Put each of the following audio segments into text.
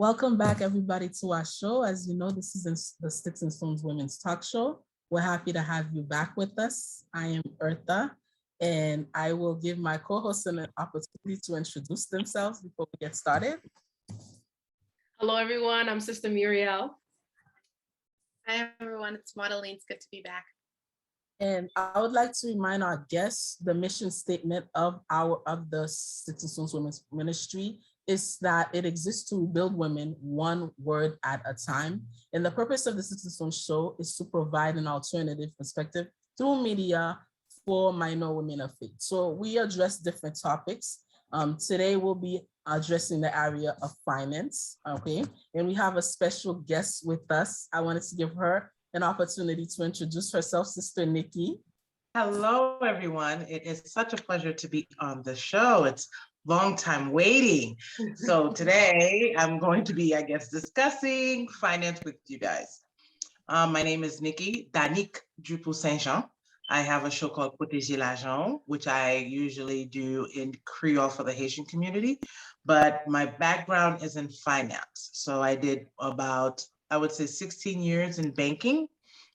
Welcome back, everybody, to our show. As you know, this is the Sticks and Stones Women's Talk Show. We're happy to have you back with us. I am Eartha, and I will give my co-hosts an opportunity to introduce themselves before we get started. Hello, everyone. I'm Sister Muriel. Hi, everyone. It's Madeline. It's good to be back. And I would like to remind our guests the mission statement of the Sticks and Stones Women's Ministry is that it exists to build women one word at a time. And the purpose of the Sticks and Stones show is to provide an alternative perspective through media for minor women of faith. So we address different topics. Today we'll be addressing the area of finance, okay? And we have a special guest with us. I wanted to give her an opportunity to introduce herself, Sister Nikki. Hello, everyone. It is such a pleasure to be on the show. It's long time waiting. So today I'm going to be, discussing finance with you guys. My name is Nikki Danique Dupuis Saint-Jean. I have a show called Protéger l'Argent, which I usually do in Creole for the Haitian community, but my background is in finance. So I did about, I would say 16 years in banking.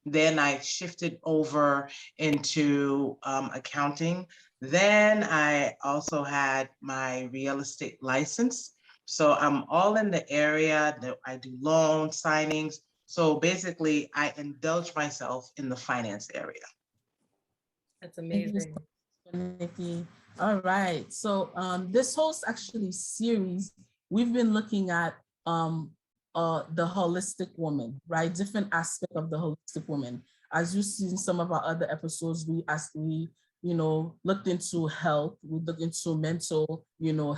Then I shifted over into accounting. Then I also had my real estate license. So I'm all in the area that I do loan signings. So basically I indulge myself in the finance area. That's amazing. Nikki. All right. So this whole actually series, we've been looking at the holistic woman, right? Different aspect of the holistic woman. As you see in some of our other episodes, we looked into health, we looked into mental,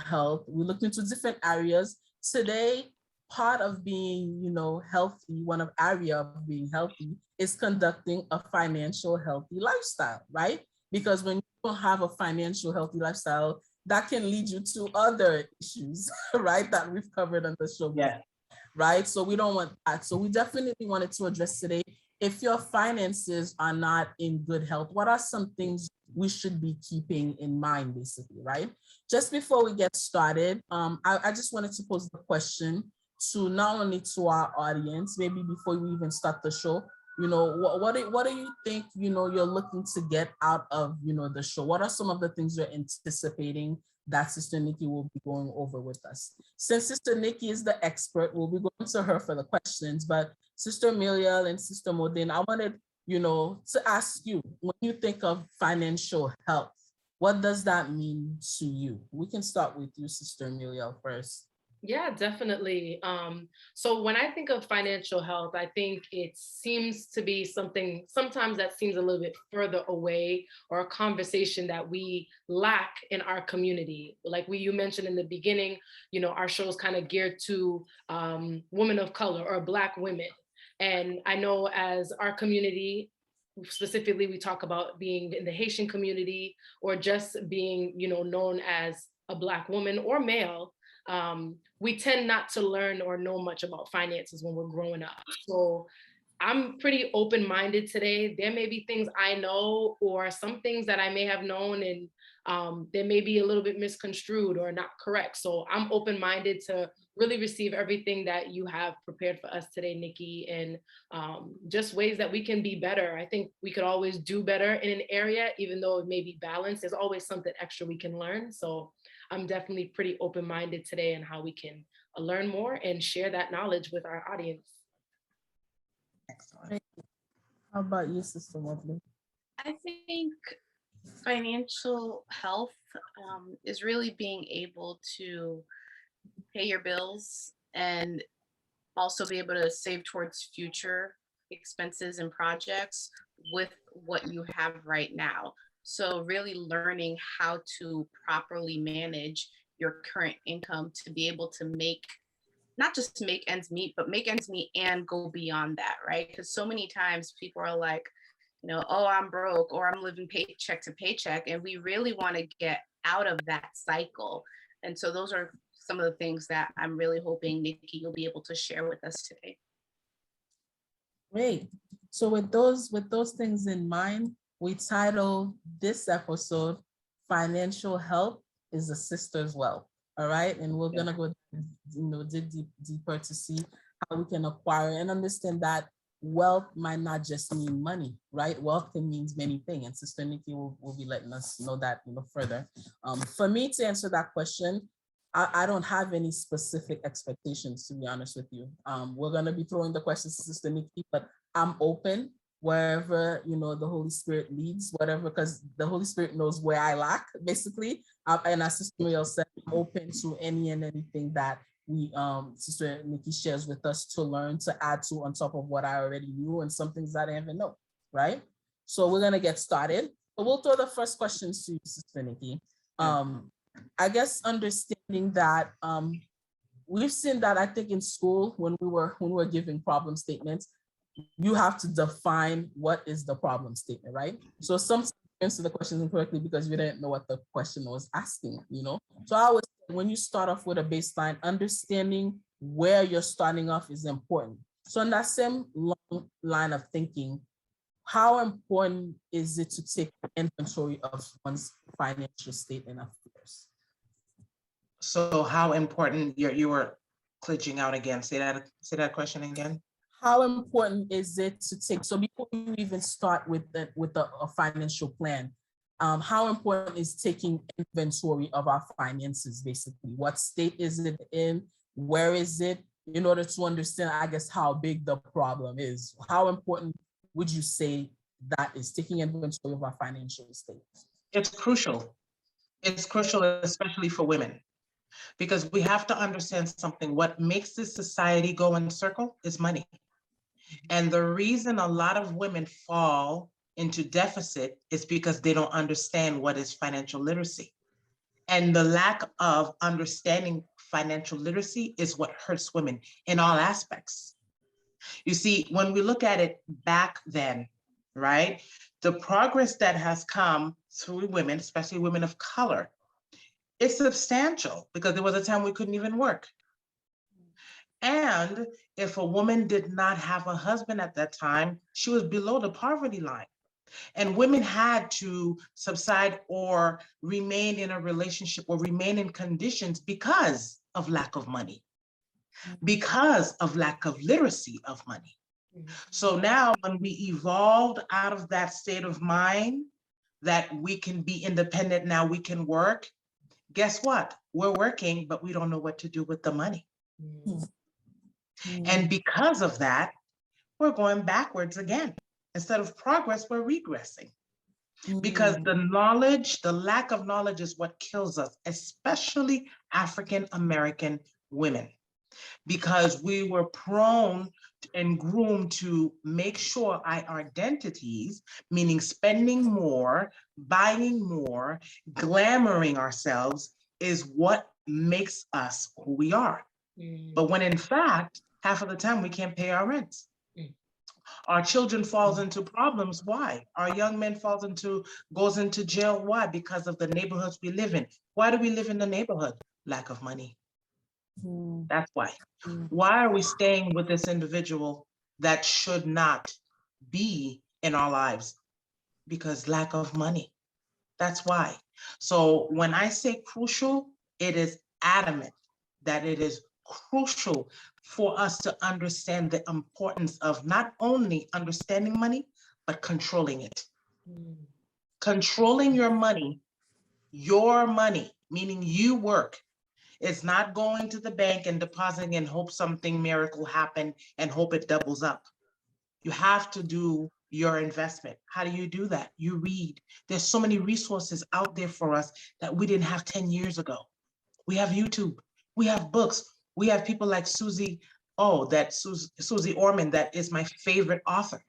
health, we looked into different areas. Today, part of being, healthy, one of area of being healthy is conducting a financial healthy lifestyle, right? Because when you don't have a financial healthy lifestyle, that can lead you to other issues, right? That we've covered on the show. Yeah. Right? So we don't want that. So we definitely wanted to address today, if your finances are not in good health, what are some things we should be keeping in mind, basically, right? Just before we get started, I just wanted to pose the question to not only to our audience, maybe before we even start the show, what do you think, you're looking to get out of, the show? What are some of the things you're anticipating that Sister Nikki will be going over with us? Since Sister Nikki is the expert, we'll be going to her for the questions, but Sister Muriel and Sister Modin, I wanted, to ask you, when you think of financial health, what does that mean to you? We can start with you, Sister Muriel, first. Yeah, definitely. So when I think of financial health, I think it seems to be something sometimes that seems a little bit further away, or a conversation that we lack in our community. Like you mentioned in the beginning, our show is kind of geared to women of color or Black women. And I know as our community, specifically, we talk about being in the Haitian community or just being, known as a Black woman or male. We tend not to learn or know much about finances when we're growing up. So I'm pretty open-minded today. There may be things I know or some things that I may have known, and they may be a little bit misconstrued or not correct. So I'm open-minded to really receive everything that you have prepared for us today, Nikki, and just ways that we can be better. I think we could always do better in an area, even though it may be balanced. There's always something extra we can learn. So I'm definitely pretty open-minded today on how we can learn more and share that knowledge with our audience. Excellent. How about you, Sister Lovely? I think financial health is really being able to pay your bills and also be able to save towards future expenses and projects with what you have right now. So really learning how to properly manage your current income to be able to not just to make ends meet, but make ends meet and go beyond that, right? Because so many times people are like, oh, I'm broke, or I'm living paycheck to paycheck. And we really want to get out of that cycle. And so those are some of the things that I'm really hoping, Nikki, you'll be able to share with us today. Great. So with those things in mind, we titled this episode, Financial Health is a Sister's Wealth. All right. And we're going to go, dig deeper to see how we can acquire and understand that wealth might not just mean money, right? Wealth can mean many things. And Sister Nikki will be letting us know that further. For me to answer that question, I don't have any specific expectations, to be honest with you. We're going to be throwing the questions to Sister Nikki, but I'm open wherever, the Holy Spirit leads, whatever, because the Holy Spirit knows where I lack, basically. And as Sister Muriel said, I'm open to any and anything that Sister Nikki shares with us to learn, to add to on top of what I already knew and some things that I didn't even know, right? So we're going to get started. So we'll throw the first questions to you, Sister Nikki. I guess understanding that we've seen that, I think, in school when we were giving problem statements, you have to define what is the problem statement, right? So sometimes you answer the questions incorrectly because you didn't know what the question was asking, So I always, when you start off with a baseline, understanding where you're starting off is important. So in that same long line of thinking, how important is it to take inventory of one's financial state and affairs? So how important, you were glitching out again. Say that question again. How important is it to take, so before you even start with a financial plan, how important is taking inventory of our finances, basically? What state is it in? Where is it? In order to understand, I guess, how big the problem is. How important would you say that is, taking inventory of our financial state? It's crucial. It's crucial, especially for women, because we have to understand something. What makes this society go in circle is money. And the reason a lot of women fall into deficit is because they don't understand what is financial literacy. And the lack of understanding financial literacy is what hurts women in all aspects. You see, when we look at it back then, right, the progress that has come through women, especially women of color, it's substantial, because there was a time we couldn't even work. And if a woman did not have a husband at that time, she was below the poverty line. And women had to subside or remain in a relationship or remain in conditions because of lack of money, because of lack of literacy of money. So now when we evolved out of that state of mind that we can be independent, now we can work, guess what? We're working, but we don't know what to do with the money. And because of that, we're going backwards again. Instead of progress, we're regressing. Because the knowledge, the lack of knowledge is what kills us, especially African American women, because we were prone and groomed to make sure our identities, meaning spending more, buying more, glamoring ourselves, is what makes us who we are. But when in fact, half of the time we can't pay our rents. Our children falls into problems. Why? Our young men goes into jail. Why? Because of the neighborhoods we live in. Why do we live in the neighborhood? Lack of money. That's why. Why are we staying with this individual that should not be in our lives? Because lack of money. That's why. So when I say crucial, it is adamant that it is crucial for us to understand the importance of not only understanding money, but controlling it. Controlling your money, meaning you work. It's not going to the bank and depositing and hope something miracle happen and hope it doubles up. You have to do your investment. How do you do that? You read. There's so many resources out there for us that we didn't have 10 years ago. We have YouTube, we have books, we have people like Susie Orman, that is my favorite author.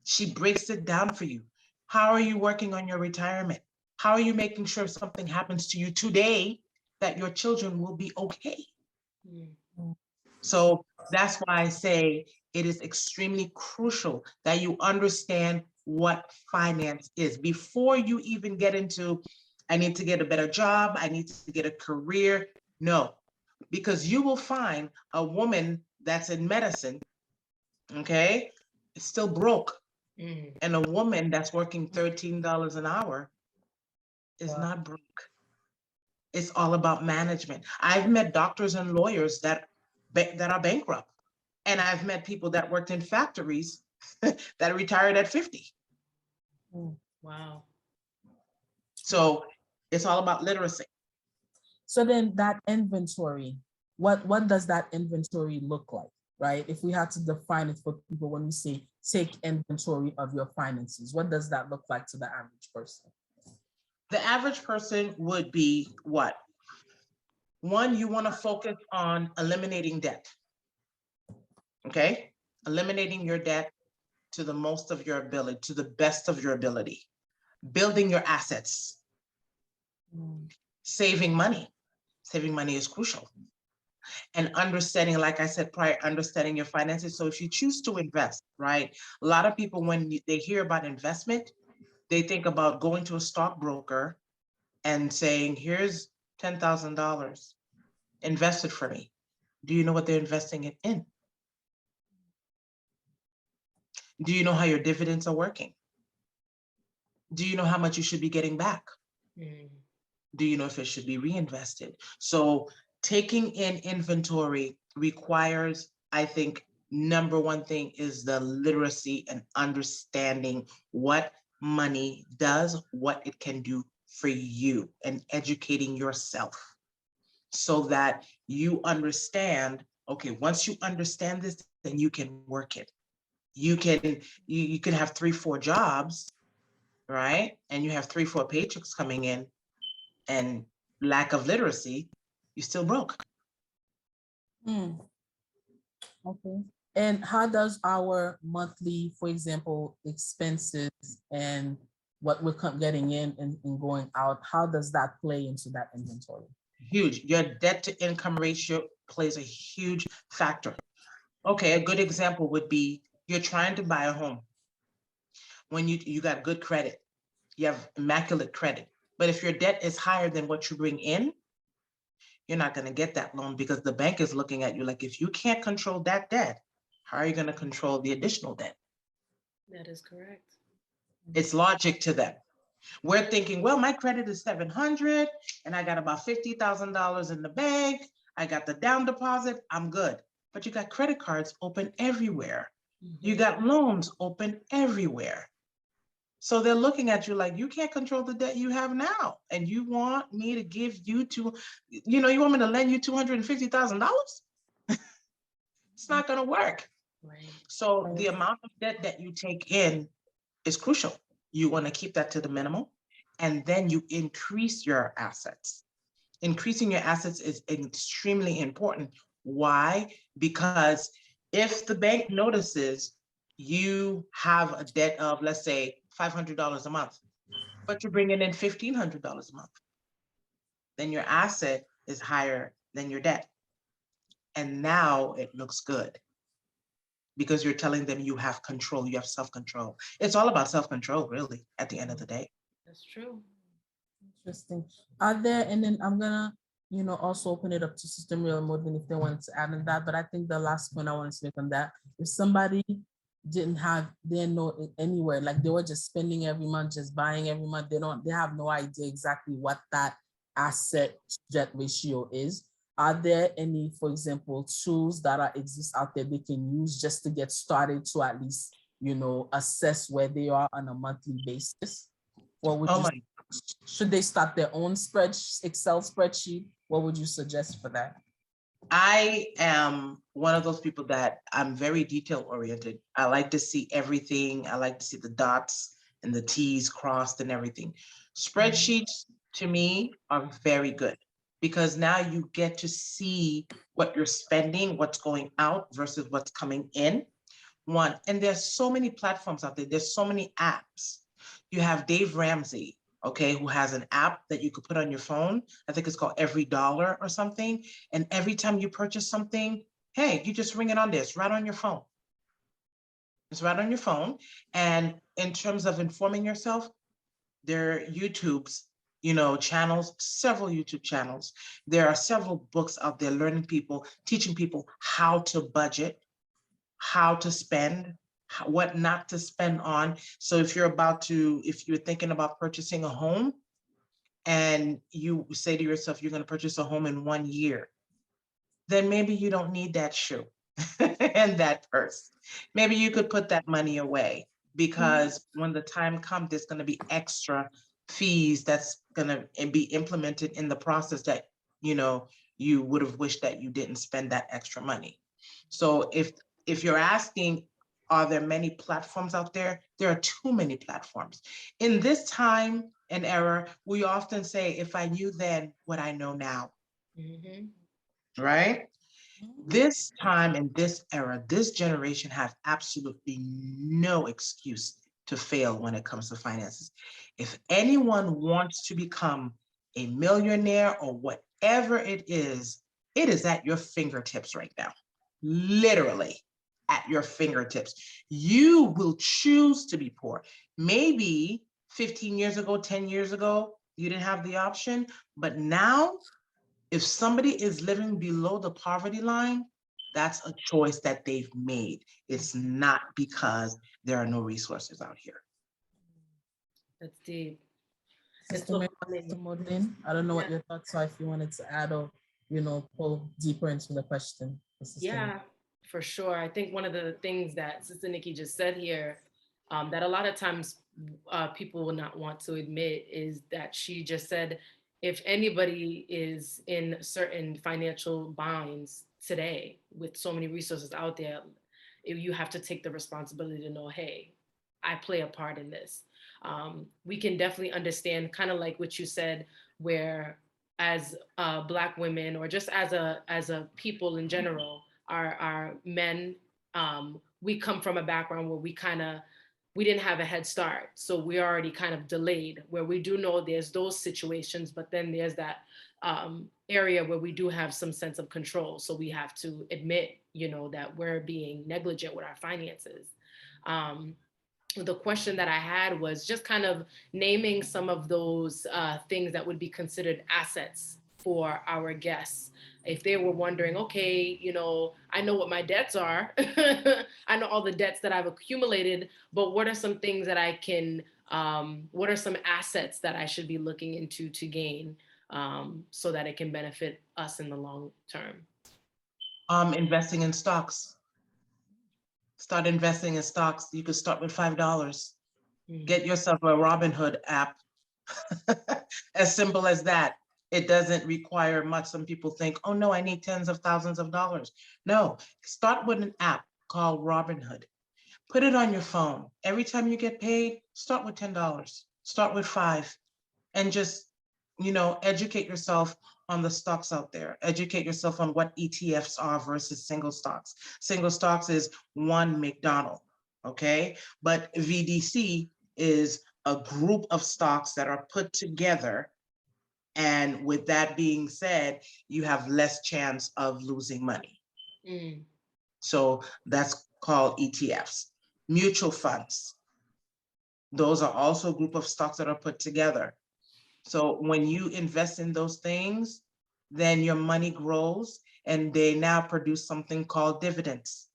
She breaks it down for you. How are you working on your retirement? How are you making sure if something happens to you today that your children will be okay? So that's why I say it is extremely crucial that you understand what finance is before you even get into, I need to get a better job, I need to get a career. No, because you will find a woman that's in medicine, okay, is still broke. And a woman that's working $13 an hour is not broke. It's all about management. I've met doctors and lawyers that are bankrupt. And I've met people that worked in factories that retired at 50. Wow. So it's all about literacy. So then that inventory, what does that inventory look like, right? If we had to define it for people when we say take inventory of your finances, what does that look like to the average person? The average person would be what? One, you want to focus on eliminating debt. Okay? Eliminating your debt to the most of your ability, to the best of your ability. Building your assets. Saving money. Saving money is crucial. And understanding, like I said prior, understanding your finances. So if you choose to invest, right? A lot of people, when they hear about investment, they think about going to a stockbroker and saying, here's $10,000, invest it for me. Do you know what they're investing it in? Do you know how your dividends are working? Do you know how much you should be getting back? Do you know if it should be reinvested? So taking in inventory requires, I think, number one thing is the literacy and understanding what money does, what it can do for you, and educating yourself so that you understand, okay, once you understand this, then you can work it. You can have 3-4 jobs, right? And you have 3-4 paychecks coming in, and lack of literacy, you still broke. Okay. And how does our monthly, for example, expenses and what we're getting in and going out, how does that play into that inventory? Huge. Your debt to income ratio plays a huge factor. Okay, a good example would be you're trying to buy a home. When you got good credit, you have immaculate credit. But if your debt is higher than what you bring in, you're not going to get that loan because the bank is looking at you like, if you can't control that debt, how are you going to control the additional debt? That is correct. It's logic to them. We're thinking, well, my credit is 700 and I got about $50,000 in the bank. I got the down deposit. I'm good. But you got credit cards open everywhere. You got loans open everywhere. So they're looking at you like, you can't control the debt you have now. And you want me to give you you want me to lend you $250,000? It's not going to work. Right. So the amount of debt that you take in is crucial. You want to keep that to the minimum, and then you increase your assets. Increasing your assets is extremely important. Why? Because if the bank notices you have a debt of, let's say, $500 a month, but you're bringing in $1,500 a month, then your asset is higher than your debt. And now it looks good because you're telling them you have control, you have self-control. It's all about self-control, really, at the end of the day. That's true. Interesting. Are there, and then I'm gonna, also open it up to Sister Miriam and Modin if they wanted to add on that. But I think the last point I want to make on that, if somebody didn't know it anywhere, like they were just spending every month, just buying every month, they have no idea exactly what that asset debt ratio is. Are there any, for example, tools that exist out there they can use just to get started to at least, assess where they are on a monthly basis? What would should they start their own Excel spreadsheet? What would you suggest for that? I am one of those people that I'm very detail oriented. I like to see everything. I like to see the dots and the T's crossed and everything. Spreadsheets to me are very good because now you get to see what you're spending, what's going out versus what's coming in. One, and there's so many platforms out there. There's so many apps. You have Dave Ramsey, okay, who has an app that you could put on your phone. I think it's called Every Dollar or something. And every time you purchase something, hey, you just ring it on this, right on your phone. It's right on your phone. And in terms of informing yourself, there are YouTube's, channels, several YouTube channels. There are several books out there teaching people how to budget, how to spend, what not to spend on. So if you're thinking about purchasing a home, and you say to yourself, you're going to purchase a home in 1 year, then maybe you don't need that shoe and that purse. Maybe you could put that money away, because when the time comes, there's going to be extra fees that's going to be implemented in the process that, you would have wished that you didn't spend that extra money. So if you're asking, are there many platforms out there? There are too many platforms. In this time and era, we often say, if I knew then what I know now, right? This time and this era, this generation have absolutely no excuse to fail when it comes to finances. If anyone wants to become a millionaire or whatever it is at your fingertips right now, literally at your fingertips. You will choose to be poor. Maybe 15 years ago, 10 years ago, you didn't have the option, but now, if somebody is living below the poverty line, that's a choice that they've made. It's not because there are no resources out here. That's deep. Sister Maudlin, I don't know what your thoughts are, if you wanted to add or, pull deeper into the question. Yeah, for sure. I think one of the things that Sister Nikki just said here, that a lot of times people will not want to admit, is that she just said, if anybody is in certain financial binds today with so many resources out there, you have to take the responsibility to know, hey, I play a part in this. We can definitely understand, kind of like what you said, where as Black women, or just as a people in general, our men, we come from a background where we didn't have a head start, so we're already kind of delayed. Where we do know there's those situations, but then there's that area where we do have some sense of control. So we have to admit, that we're being negligent with our finances. The question that I had was just kind of naming some of those things that would be considered assets for our guests. If they were wondering, okay, I know what my debts are. I know all the debts that I've accumulated, but what are some things that I can, what are some assets that I should be looking into to gain so that it can benefit us in the long term? Investing in stocks. Start investing in stocks. You could start with $5. Get yourself a Robinhood app. As simple as that. It doesn't require much. Some people think, oh no, I need tens of thousands of dollars. No, start with an app called Robinhood. Put it on your phone. Every time you get paid, start with $10. Start with $5. And just, educate yourself on the stocks out there. Educate yourself on what ETFs are versus single stocks. Single stocks is one McDonald, okay? But VDC is a group of stocks that are put together. And with that being said, you have less chance of losing money. So that's called ETFs. Mutual funds. Those are also a group of stocks that are put together. So when you invest in those things, then your money grows and they now produce something called dividends.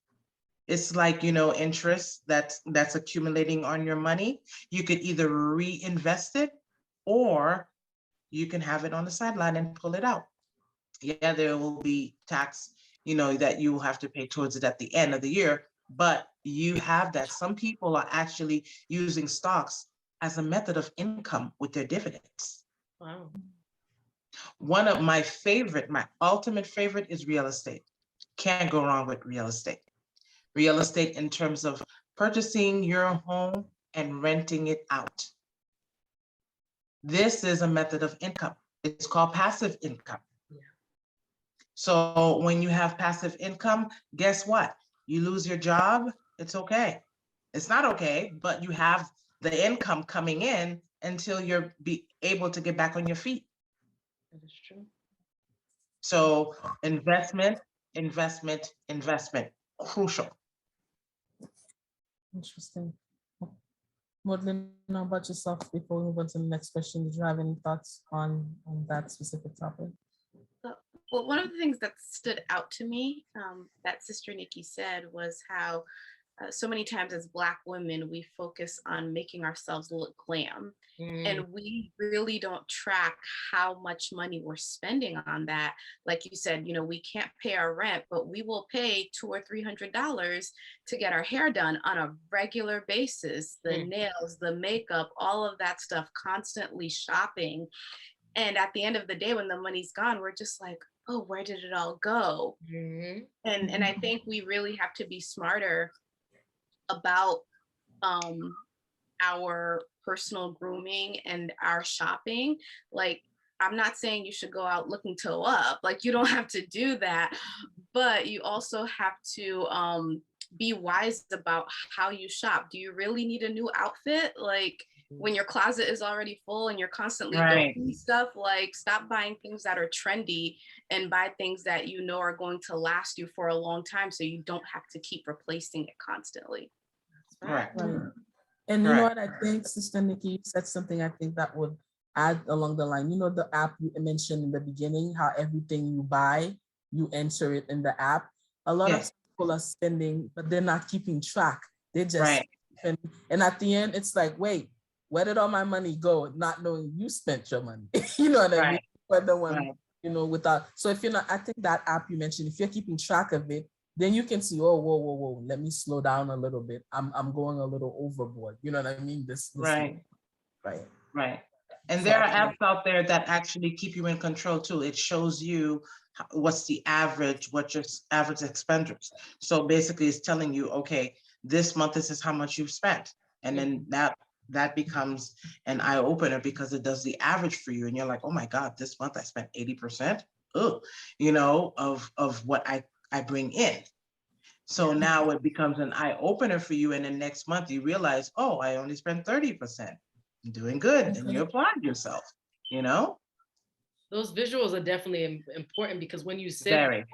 It's like, interest that's accumulating on your money. You could either reinvest it or you can have it on the sideline and pull it out. Yeah, there will be tax, that you will have to pay towards it at the end of the year, but you have that. Some people are actually using stocks as a method of income with their dividends. Wow. One of my ultimate favorite is real estate. Can't go wrong with real estate. Real estate in terms of purchasing your home and renting it out. This is a method of income. It's called passive income. So when you have passive income, guess what? You lose your job, it's okay. It's not okay, but you have the income coming in until you're able to get back on your feet. That is true. So investment, crucial. Interesting. Maudlin, how about yourself before we move on to the next question? Did you have any thoughts on that specific topic? Well, one of the things that stood out to me that Sister Nikki said was how so many times as Black women, we focus on making ourselves look glam. And we really don't track how much money we're spending on that. Like you said, you know, we can't pay our rent, but we will pay $200 or $300 to get our hair done on a regular basis. The nails, the makeup, all of that stuff, constantly shopping. And at the end of the day, when the money's gone, we're just like, oh, where did it all go? And I think we really have to be smarter about our personal grooming and our shopping. Like, I'm not saying you should go out looking toe up, like you don't have to do that, but you also have to be wise about how you shop. Do you really need a new outfit? Like, when your closet is already full and you're constantly doing stuff, like, stop buying things that are trendy and buy things that you know are going to last you for a long time, so you don't have to keep replacing it constantly. Correct. Right. And you know what I think, Sister Nikki, you said something I think that would add along the line. You know, the app you mentioned in the beginning, how everything you buy, you enter it in the app. A lot of people are spending, but they're not keeping track. They just spend, and at the end, it's like, wait, where did all my money go? Not knowing you spent your money. You know what I mean? But the one, you know, without. So if you're not, I think that app you mentioned, if you're keeping track of it, then you can see, oh, whoa, let me slow down a little bit. I'm going a little overboard. You know what I mean? This right. And So there are apps out there that actually keep you in control too. It shows you what's the average, what's your average expenditures. So basically it's telling you, okay, this month, this is how much you've spent. And then that becomes an eye opener because it does the average for you. And you're like, oh my God, this month I spent 80%, you know, of what I bring in. So now it becomes an eye opener for you. And then next month you realize, oh, I only spent 30%. You're doing good. And you applaud yourself, you know? Those visuals are definitely important because when you sit,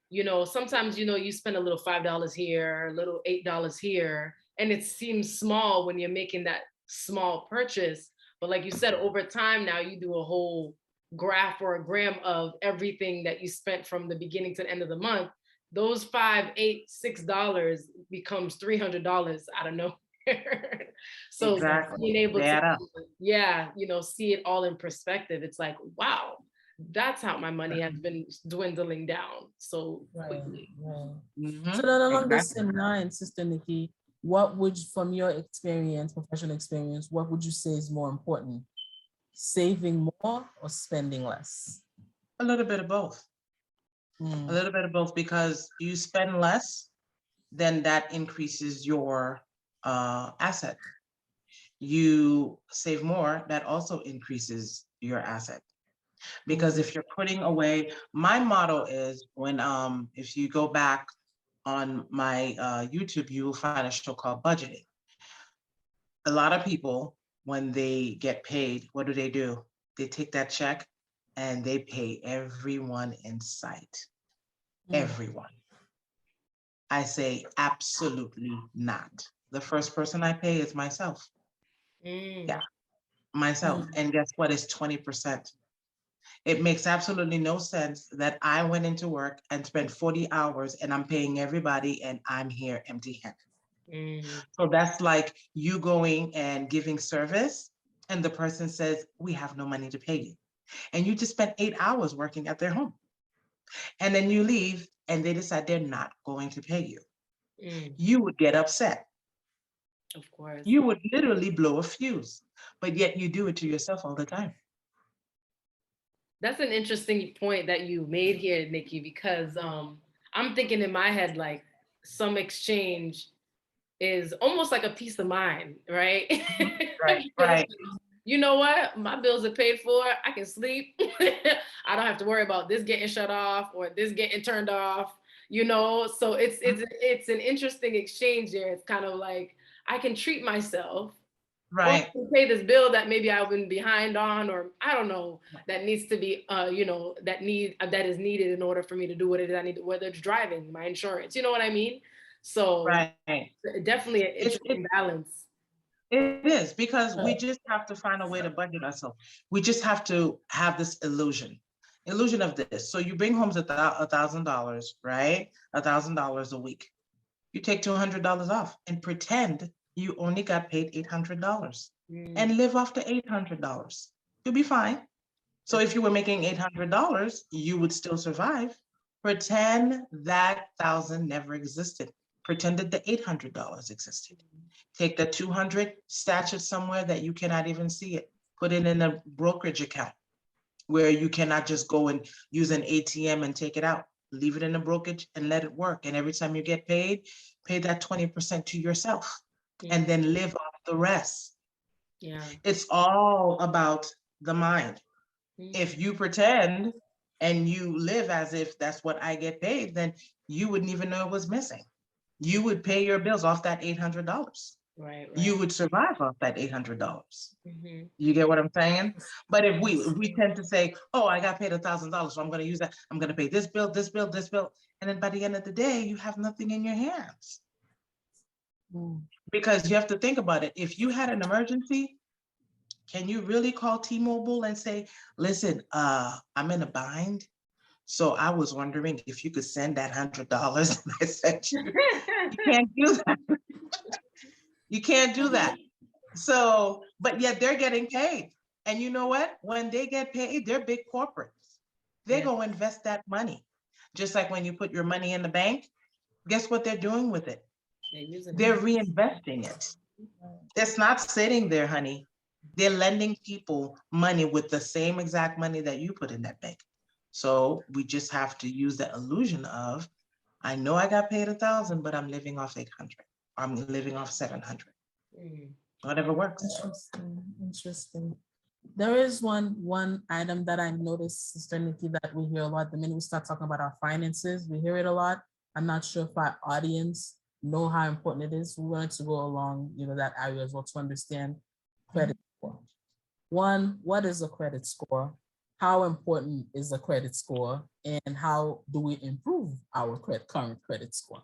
you know, sometimes, you know, you spend a little $5 here, a little $8 here, and it seems small when you're making that small purchase. But like you said, over time now you do a whole graph or a gram of everything that you spent from the beginning to the end of the month. Those $5, $8, $6 becomes $300 out of nowhere. So being able to, you know, see it all in perspective, it's like, wow, that's how my money has been dwindling down so quickly. So then along the same line, Sister Nikki, what would, from your experience, professional experience, what would you say is more important? Saving more or spending less? A little bit of both. A little bit of both, because you spend less, then that increases your asset. You save more, that also increases your asset. Because if you're putting away, my motto is when, if you go back on my YouTube, you will find a show called Budgeting. A lot of people, when they get paid, what do? They take that check and they pay everyone in sight. Everyone. I say absolutely not. The first person I pay is myself. Yeah, myself. And guess what? It's 20%. It makes absolutely no sense that I went into work and spent 40 hours and I'm paying everybody and I'm here empty-handed. So that's like you going and giving service and the person says, we have no money to pay you. And you just spent 8 hours working at their home. And then you leave and they decide they're not going to pay you. You would get upset. Of course. You would literally blow a fuse, but yet you do it to yourself all the time. That's an interesting point that you made here, Nikki, because I'm thinking in my head, like, some exchange is almost like a peace of mind, right? Right. You know what? My bills are paid for. I can sleep. I don't have to worry about this getting shut off or this getting turned off, you know? So it's an interesting exchange there. It's kind of like, I can treat myself. Right. Or pay this bill that maybe I've been behind on, or I don't know, that needs to be, you know, that is needed in order for me to do what it is I need, whether it's driving, my insurance, you know what I mean? So definitely an interesting balance. It is, because we just have to find a way to budget ourselves. We just have to have this illusion of this. So you bring home $1,000, right? $1,000 a week. You take $200 off and pretend you only got paid $800 and live off the $800. You'll be fine. So if you were making $800, you would still survive. Pretend that 1,000 never existed. Pretend that the $800 existed. Take the 200, stash it somewhere that you cannot even see it. Put it in a brokerage account where you cannot just go and use an ATM and take it out. Leave it in a brokerage and let it work. And every time you get paid, pay that 20% to yourself and then live off the rest. Yeah. It's all about the mind. If you pretend and you live as if that's what I get paid, then you wouldn't even know it was missing. You would pay your bills off that $800. Right. You would survive off that $800. You get what I'm saying? But if we tend to say, oh, I got paid $1,000, so I'm going to use that. I'm going to pay this bill, this bill, this bill. And then by the end of the day, you have nothing in your hands. Because you have to think about it. If you had an emergency, can you really call T-Mobile and say, listen, I'm in a bind. So I was wondering if you could send that $100 that I sent you. You can't do that. You can't do that. So, but yet they're getting paid. And you know what? When they get paid, they're big corporates. They go invest that money. Just like when you put your money in the bank, guess what they're doing with it? They're reinvesting it. It's not sitting there, honey. They're lending people money with the same exact money that you put in that bank. So we just have to use the illusion of, I know I got paid 1,000, but I'm living off 800. I'm living off 700. Whatever works. Interesting. There is one item that I noticed, Sister Nikki, that we hear a lot. The minute we start talking about our finances, we hear it a lot. I'm not sure if our audience know how important it is. We wanted to go along, that area as well to understand credit score. One, what is a credit score? How important is a credit score? And how do we improve our current credit score?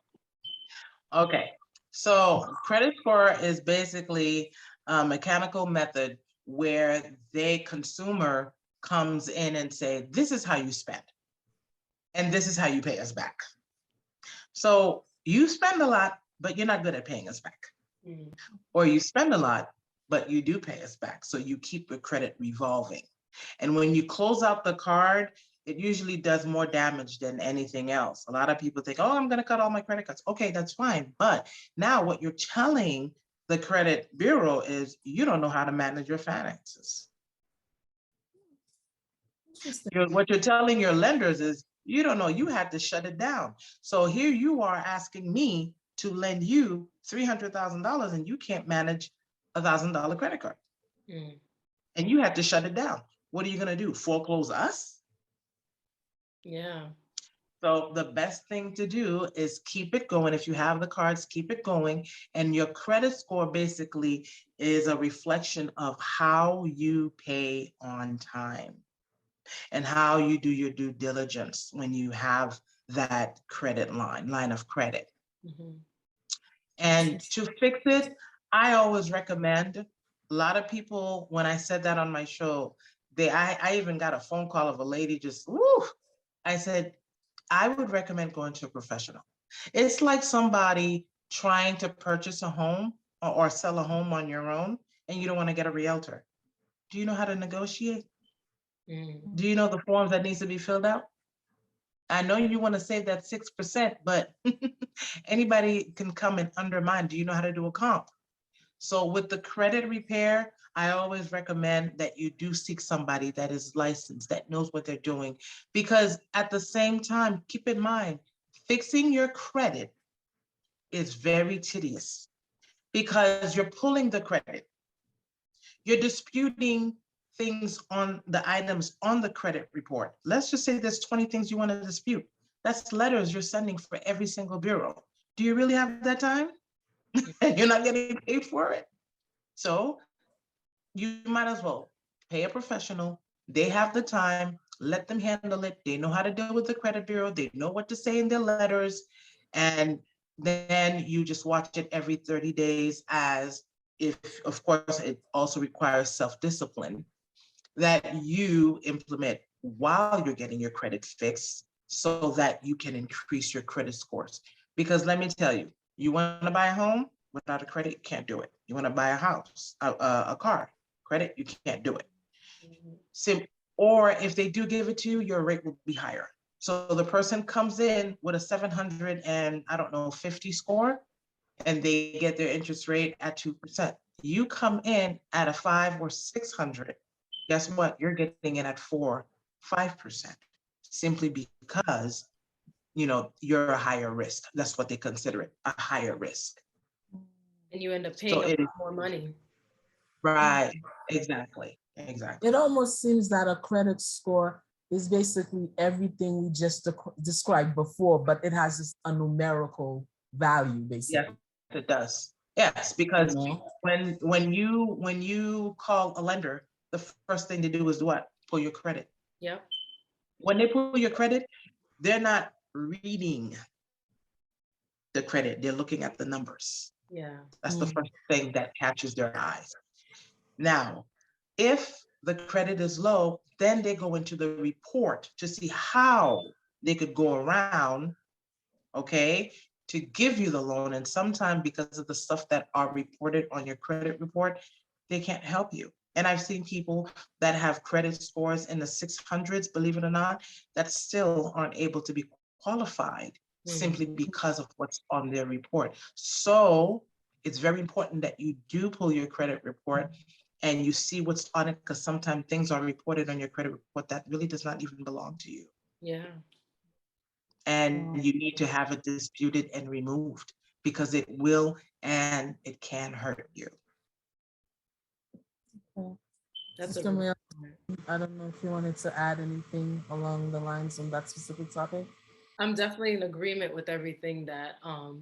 Okay, so credit score is basically a mechanical method where the consumer comes in and say, this is how you spend, and this is how you pay us back. So you spend a lot, but you're not good at paying us back. Or you spend a lot, but you do pay us back. So you keep your credit revolving. And when you close out the card, it usually does more damage than anything else. A lot of people think, oh, I'm going to cut all my credit cards. Okay, that's fine. But now what you're telling the credit bureau is you don't know how to manage your finances. What you're telling your lenders is you don't know, you had to shut it down. So here you are asking me to lend you $300,000 and you can't manage $1,000 credit card. And you had to shut it down. What are you going to do? Foreclose us? Yeah. So the best thing to do is keep it going. If you have the cards, keep it going. And your credit score basically is a reflection of how you pay on time and how you do your due diligence when you have that credit line of credit. And to fix it, I always recommend, a lot of people, when I said that on my show, I even got a phone call of a lady just, woo, I said, I would recommend going to a professional. It's like somebody trying to purchase a home or sell a home on your own, and you don't want to get a realtor. Do you know how to negotiate? Do you know the forms that needs to be filled out? I know you want to save that 6%, but anybody can come and undermine. Do you know how to do a comp? So with the credit repair, I always recommend that you do seek somebody that is licensed, that knows what they're doing, because at the same time, keep in mind, fixing your credit is very tedious because you're pulling the credit. You're disputing things on the items on the credit report. Let's just say there's 20 things you want to dispute. That's letters you're sending for every single bureau. Do you really have that time? You're not getting paid for it. So you might as well pay a professional. They have the time, let them handle it. They know how to deal with the credit bureau. They know what to say in their letters. And then you just watch it every 30 days as if, of course, it also requires self-discipline that you implement while you're getting your credit fixed so that you can increase your credit scores. Because let me tell you, You want to buy a home without a credit, you can't do it. You want to buy a house, a car, credit, you can't do it. Sim- or if they do give it to you, your rate will be higher. So the person comes in with a 700 and I don't know, 50 score, and they get their interest rate at 2%. You come in at a 5 or 600, guess what? You're getting it at 4, 5%, simply because, you're a higher risk. That's what they consider it, a higher risk. And you end up So paying a it is, lot more money. right, exactly. It almost seems that a credit score is basically everything we just described before, but it has just a numerical value, basically. Yes, it does. Yes, because when you call a lender, the first thing they do is what? Pull your credit. Yep. When they pull your credit, they're not reading the credit, they're looking at the numbers. Yeah. That's the first thing that catches their eyes. Now, if the credit is low, then they go into the report to see how they could go around, okay, to give you the loan. And sometimes because of the stuff that are reported on your credit report, they can't help you. And I've seen people that have credit scores in the 600s, believe it or not, that still aren't able to be qualified simply because of what's on their report. So it's very important that you do pull your credit report and you see what's on it, because sometimes things are reported on your credit report that really does not even belong to you. Yeah. And you need to have it disputed and removed, because it will and it can hurt you. That's Sister Mel, I don't know if you wanted to add anything along the lines on that specific topic. I'm definitely in agreement with everything that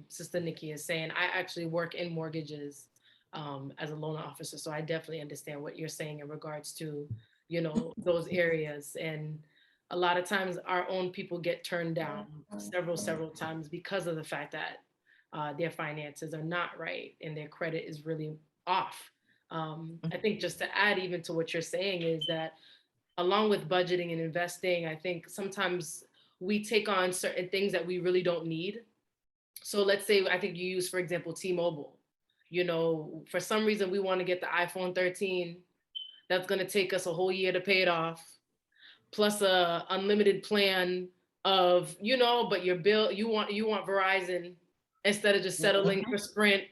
Sister Nikki is saying. I actually work in mortgages as a loan officer, so I definitely understand what you're saying in regards to, those areas. And a lot of times our own people get turned down several times because of the fact that their finances are not right and their credit is really off. I think just to add even to what you're saying is that along with budgeting and investing, I think sometimes we take on certain things that we really don't need. So let's say, I think you use, for example, T-Mobile. For some reason, we want to get the iPhone 13. That's going to take us a whole year to pay it off, plus a unlimited plan of, but your bill, you want Verizon instead of just settling for Sprint.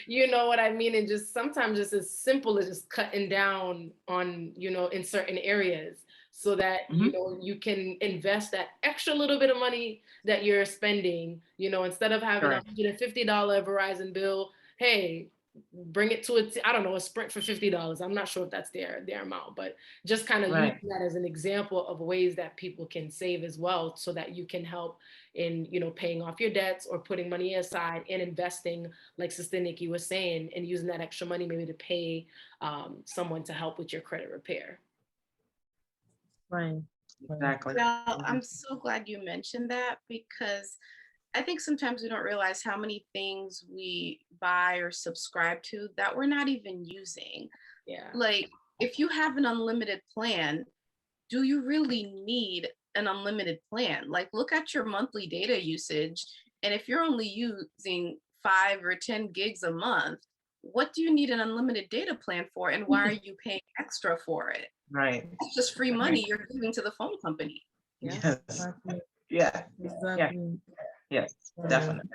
You know what I mean? And just sometimes it's as simple as just cutting down on, in certain areas so that, you can invest that extra little bit of money that you're spending, instead of having a $150 Verizon bill, hey, bring it to I don't know, a Sprint for $50. I'm not sure if that's their amount, but just kind of using that as an example of ways that people can save as well, so that you can help in, paying off your debts or putting money aside and investing, like Sister Nikki was saying, and using that extra money maybe to pay someone to help with your credit repair. Right. Exactly. Well, I'm so glad you mentioned that, because I think sometimes we don't realize how many things we buy or subscribe to that we're not even using. Yeah. Like, if you have an unlimited plan, do you really need an unlimited plan? Like, look at your monthly data usage. And if you're only using 5 or 10 gigs a month, what do you need an unlimited data plan for? And why are you paying extra for it? Right. It's just free money you're giving to the phone company. Yeah. Yes. Exactly. Yeah. Exactly. Yes, definitely.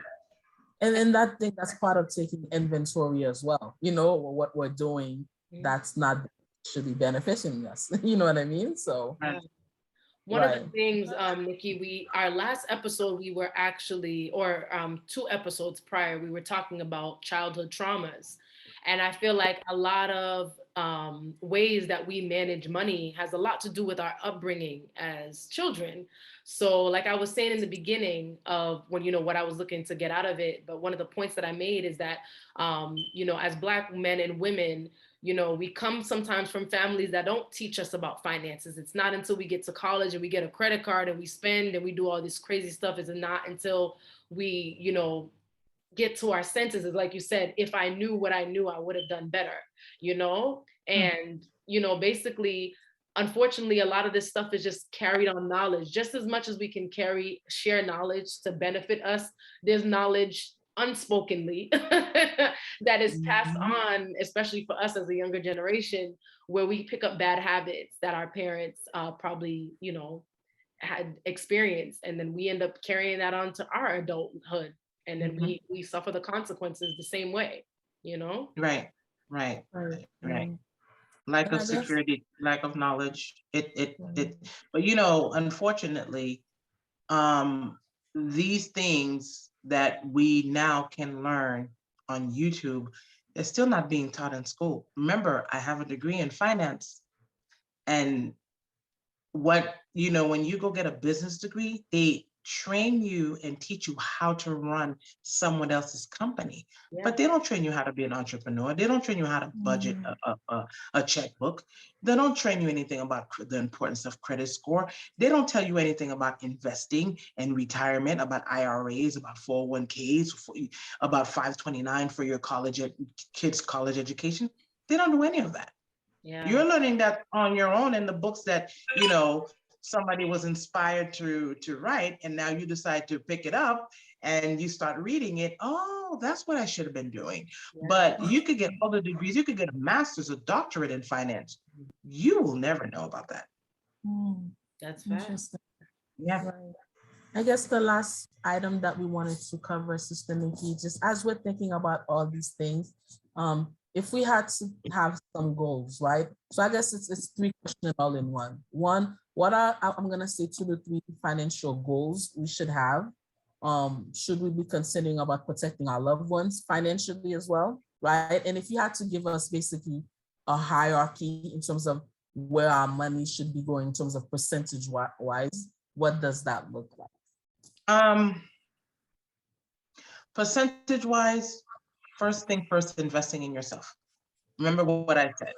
And that thing, that's part of taking inventory as well. What we're doing that's not should be benefiting us. You know what I mean? So one of the things, Nikki, our last episode, we were actually, or 2 episodes prior, we were talking about childhood traumas. And I feel like a lot of ways that we manage money has a lot to do with our upbringing as children. So like I was saying in the beginning of when, what I was looking to get out of it, but one of the points that I made is that, as Black men and women, we come sometimes from families that don't teach us about finances. It's not until we get to college and we get a credit card and we spend and we do all this crazy stuff. It's not until we, get to our senses. Is like you said, if I knew what I knew, I would have done better, and, basically unfortunately, a lot of this stuff is just carried on knowledge. Just as much as we can share knowledge to benefit us, there's knowledge unspokenly that is passed Mhm. on, especially for us as a younger generation, where we pick up bad habits that our parents probably, had experienced, and then we end up carrying that on to our adulthood, and then Mhm. we suffer the consequences the same way, you know. Right, right, Right, right. right. Lack And of I guess, security, lack of knowledge. right. But unfortunately, um, these things that we now can learn on YouTube, they're still not being taught in school. Remember, I have a degree in finance, and when you go get a business degree, they train you and teach you how to run someone else's company, Yeah. but they don't train you how to be an entrepreneur. They don't train you how to budget Mhm. a checkbook. They don't train you anything about the importance of credit score. They don't tell you anything about investing and retirement, about IRAs, about 401ks, about 529 for your kids' college education. They don't do any of that. Yeah. You're learning that on your own in the books that somebody was inspired to write, and now you decide to pick it up and you start reading it. Oh, that's what I should have been doing. Yeah. But you could get all the degrees, you could get a master's, a doctorate in finance. You will never know about that. Mm, That's fact. interesting. Yeah. Right. I guess the last item that we wanted to cover, Sister Nikki, just as we're thinking about all these things, if we had to have some goals, right? So I guess it's three questions all in one. One, what are I'm gonna say 2 to 3 financial goals we should have? Should we be considering about protecting our loved ones financially as well, right? And if you had to give us basically a hierarchy in terms of where our money should be going in terms of percentage wise, what does that look like? Um, Percentage wise, first thing first, investing in yourself. Remember what I said.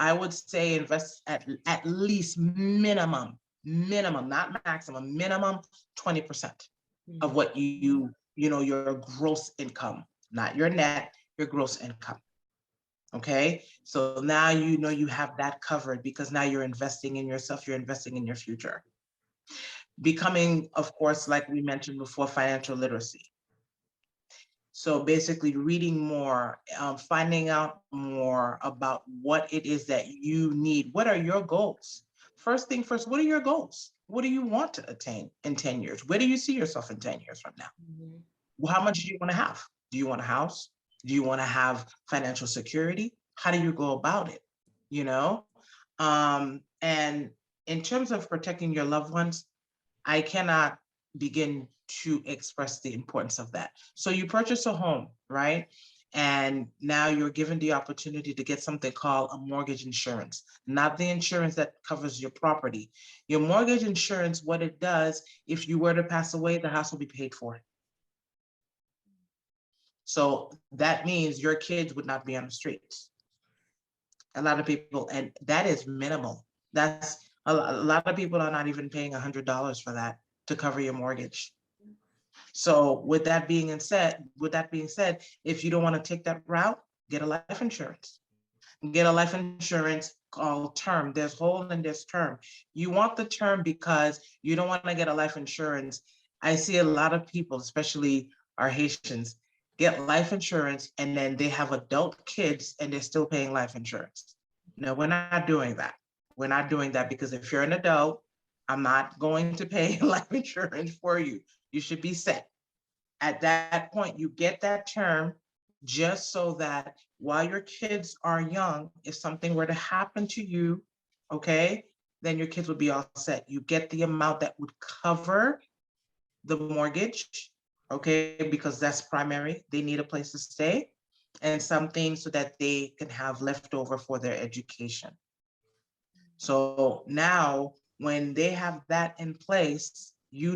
I would say invest at least minimum, not maximum, minimum 20% of what your gross income, not your net, your gross income. Okay. So now you have that covered, because now you're investing in yourself, you're investing in your future. Becoming, of course, like we mentioned before, financial literacy. So basically reading more, finding out more about what it is that you need. What are your goals? First thing first, what are your goals? What do you want to attain in 10 years? Where do you see yourself in 10 years from now? Mhm. Well, how much do you want to have? Do you want a house? Do you want to have financial security? How do you go about it? You know? And in terms of protecting your loved ones, I cannot begin to express the importance of that. So you purchase a home, right? And now you're given the opportunity to get something called a mortgage insurance, not the insurance that covers your property. Your mortgage insurance, what it does, if you were to pass away, the house will be paid for. So that means your kids would not be on the streets. A lot of people, and that is minimal. That's a lot of people are not even paying $100 for that to cover your mortgage. So with that being said, if you don't want to take that route, get a life insurance. Get a life insurance called term. There's whole and there's term. You want the term because you don't want to get a life insurance. I see a lot of people, especially our Haitians, get life insurance and then they have adult kids and they're still paying life insurance. No, we're not doing that. We're not doing that, because if you're an adult, I'm not going to pay life insurance for you. You should be set. At that point, you get that term just so that while your kids are young, if something were to happen to you, okay, then your kids would be all set. You get the amount that would cover the mortgage, okay, because that's primary. They need a place to stay, and something so that they can have leftover for their education. So now, when they have that in place, you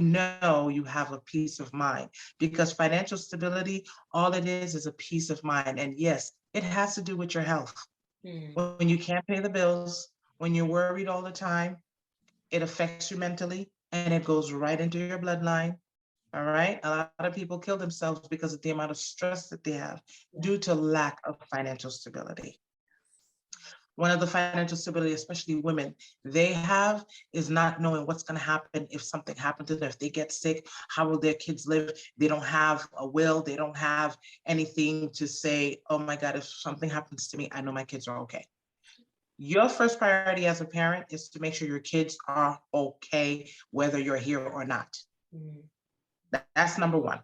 have a peace of mind, because financial stability, all it is a peace of mind. And yes, it has to do with your health. Mhm. When you can't pay the bills, when you're worried all the time, it affects you mentally and it goes right into your bloodline. All right. A lot of people kill themselves because of the amount of stress that they have Yeah. due to lack of financial stability. One of the financial stability, especially women, they have is not knowing what's going to happen if something happens to them. If they get sick, how will their kids live? They don't have a will. They don't have anything to say, oh my God, if something happens to me, I know my kids are okay. Your first priority as a parent is to make sure your kids are okay, whether you're here or not. That's number one.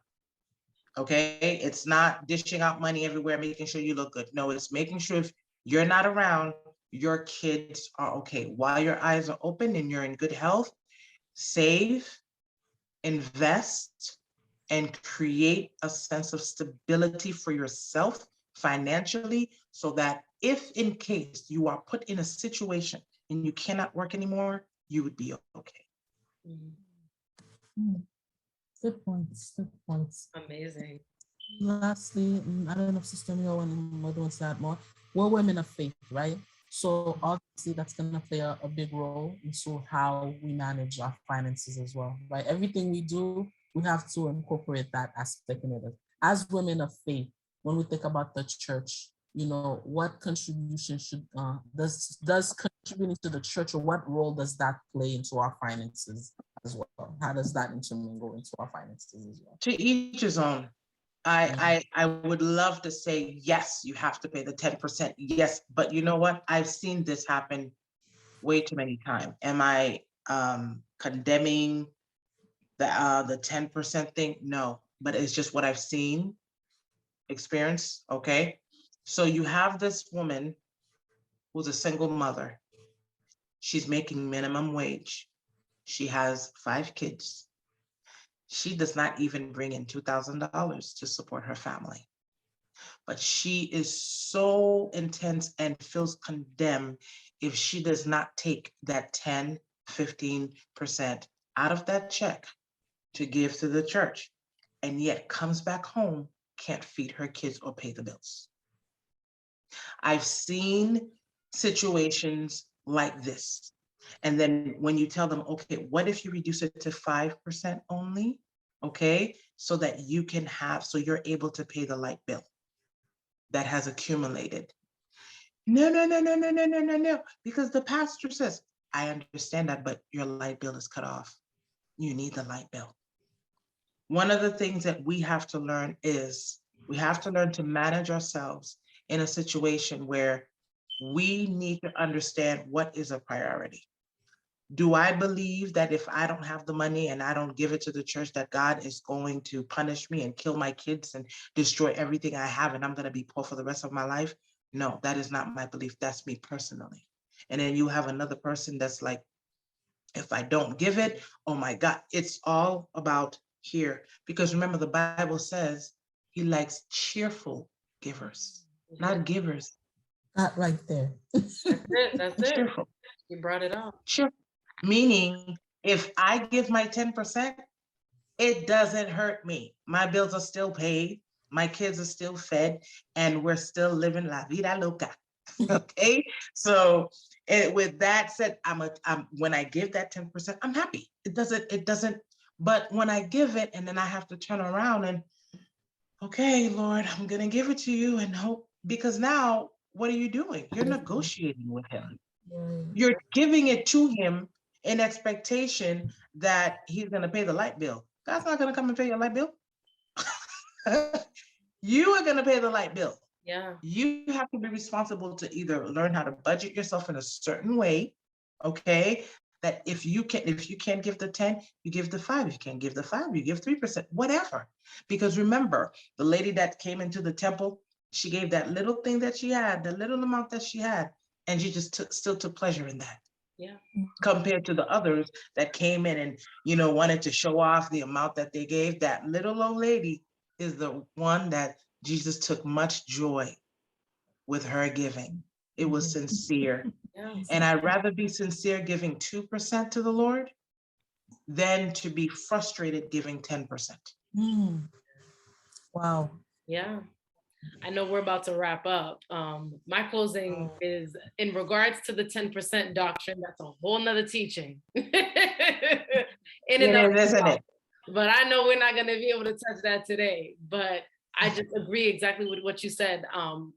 Okay, it's not dishing out money everywhere, making sure you look good. No, it's making sure if you're not around, your kids are okay. While your eyes are open and you're in good health, save, invest, and create a sense of stability for yourself financially, so that if in case you are put in a situation and you cannot work anymore, you would be okay. Good points. Good points. Amazing. Lastly, I don't know if Sister Mio and Mother wants to add more. We're women of faith, right? So obviously that's going to play a big role into how we manage our finances as well, right? Everything we do, we have to incorporate that aspect in it. As women of faith, when we think about the church, you know, what contribution should does contributing to the church, or what role does that play into our finances as well? How does that intermingle into our finances as well? To each his own. I would love to say, yes, you have to pay the 10%. Yes, but you know what? I've seen this happen way too many times. Am I condemning the 10% thing? No, but it's just what I've seen, experience. Okay. So you have this woman who's a single mother. She's making minimum wage. She has 5 kids. She does not even bring in $2,000 to support her family. But she is so intense and feels condemned if she does not take that 10, 15% out of that check to give to the church, and yet comes back home, can't feed her kids or pay the bills. I've seen situations like this. And then when you tell them, okay, what if you reduce it to 5% only? Okay, so that you can have, so you're able to pay the light bill that has accumulated. No, because the pastor says, I understand that, but your light bill is cut off. You need the light bill. One of the things that we have to learn is we have to learn to manage ourselves in a situation where we need to understand what is a priority. Do I believe that if I don't have the money and I don't give it to the church, that God is going to punish me and kill my kids and destroy everything I have, and I'm going to be poor for the rest of my life? No, that is not my belief. That's me personally. And then you have another person that's like, if I don't give it, oh my God, it's all about here. Because remember, the Bible says he likes cheerful givers, not givers. That right there. That's it. That's it. Cheerful. You brought it up. Cheerful. Meaning, if I give my 10%, it doesn't hurt me. My bills are still paid, my kids are still fed, and we're still living la vida loca. Okay, so with that said, when I give that 10%, I'm happy. It doesn't. But when I give it, and then I have to turn around and, okay, Lord, I'm gonna give it to you and hope, because now what are you doing? You're negotiating with him. You're giving it to him in expectation that he's going to pay the light bill. God's not going to come and pay your light bill. You are going to pay the light bill. Yeah. You have to be responsible to either learn how to budget yourself in a certain way, okay? That if you can't give the 10, you give the 5. If you can't give the 5, you give 3%, whatever. Because remember, the lady that came into the temple, she gave that little thing that she had, the little amount that she had, and she just still took pleasure in that. Yeah. Compared to the others that came in and, wanted to show off the amount that they gave, that little old lady is the one that Jesus took much joy with her giving. It was sincere. Yeah. And I'd rather be sincere giving 2% to the Lord than to be frustrated giving 10%. Wow. Yeah. I know we're about to wrap up. My closing is in regards to the 10% doctrine. That's a whole nother teaching. Isn't it? But I know we're not going to be able to touch that today. But I just agree exactly with what you said.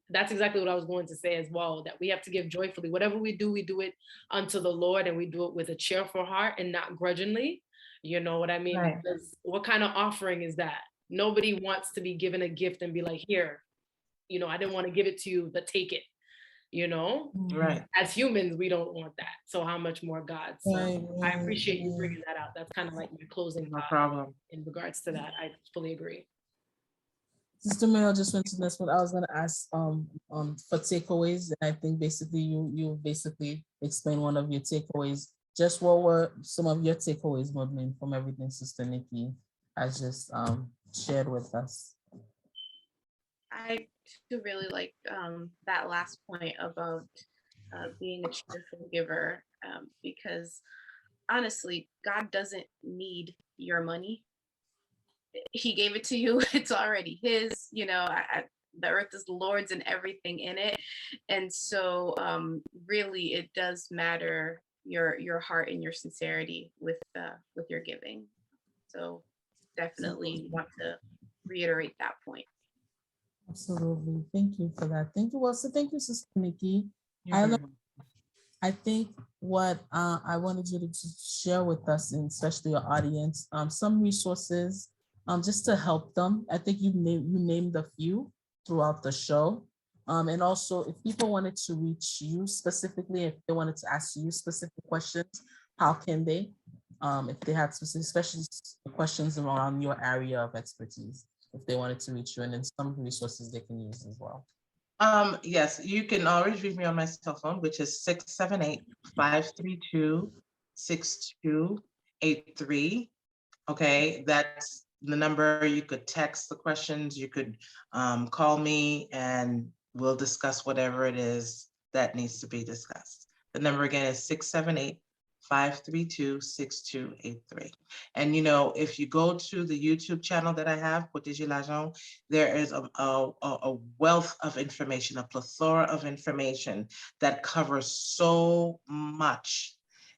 That's exactly what I was going to say as well, that we have to give joyfully. Whatever we do it unto the Lord, and we do it with a cheerful heart and not grudgingly. You know what I mean? Right. Because what kind of offering is that? Nobody wants to be given a gift and be like, here, I didn't want to give it to you, but take it. Right. As humans, we don't want that. So how much more God? So Right, I appreciate you right. bringing that out. That's kind of like my closing No thought problem. in regards to that. I fully agree. Sister Mary, I just mentioned this, but I was gonna ask for takeaways, and I think basically you basically explained one of your takeaways. Just what were some of your takeaways, Madeline, from everything Sister Nikki has just shared with us? I do really like that last point about being a cheerful giver, because honestly, God doesn't need your money. He gave it to you. It's already his. The earth is the Lord's and everything in it. And so really it does matter your heart and your sincerity with your giving. So definitely want to reiterate that point. Absolutely. Thank you for that. Thank you. Also, thank you, Sister Nikki. You're I very lo- welcome. I think what I wanted you to just share with us, and especially your audience, some resources just to help them. I think you named a few throughout the show. And also, if people wanted to reach you specifically, if they wanted to ask you specific questions, how can they? If they had specific, especially questions around your area of expertise, if they wanted to reach you, and then some resources they can use as well. Yes, you can always reach me on my cell phone, which is 678-532-6283. Okay, that's the number. You could text the questions, you could call me, and we'll discuss whatever it is that needs to be discussed. The number again is 678-532-6283. And if you go to the YouTube channel that I have, Protéger l'Argent, there is a wealth of information, a plethora of information that covers so much.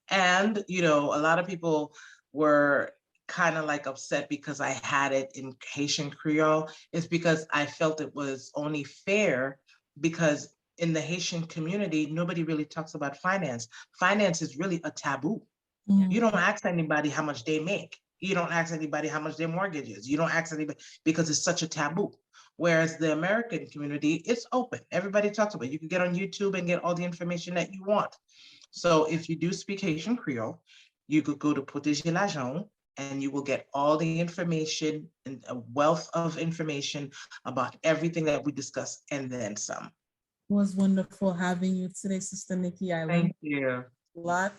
And a lot of people were kind of like upset because I had it in Haitian Creole. It's because I felt it was only fair, because in the Haitian community, nobody really talks about finance. Finance is really a taboo. You don't ask anybody how much they make. You don't ask anybody how much their mortgage is. You don't ask anybody, because it's such a taboo. Whereas the American community, it's open. Everybody talks about it. You can get on YouTube and get all the information that you want. So if you do speak Haitian Creole, you could go to Protéger l'Argent, and you will get all the information and a wealth of information about everything that we discussed, and then some. It was wonderful having you today, Sister Nikki. I learned Thank you. a lot.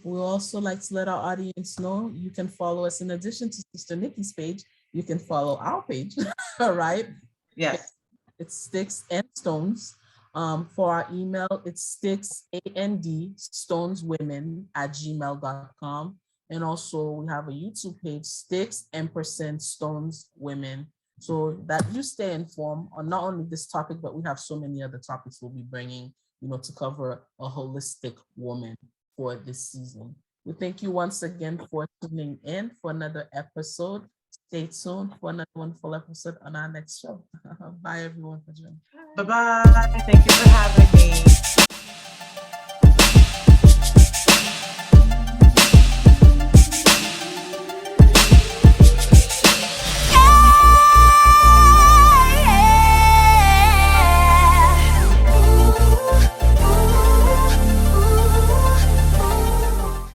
We also like to let our audience know you can follow us in addition to Sister Nikki's page. You can follow our page, all right? Yes. It's Sticks and Stones. For our email, it's sticksandstoneswomen@gmail.com. And also we have a YouTube page, Sticks & Stones Women, so that you stay informed on not only this topic, but we have so many other topics we'll be bringing, to cover a holistic woman for this season. We thank you once again for tuning in for another episode. Stay tuned for another wonderful episode on our next show. Bye, everyone, for joining. Bye-bye. Thank you for having me.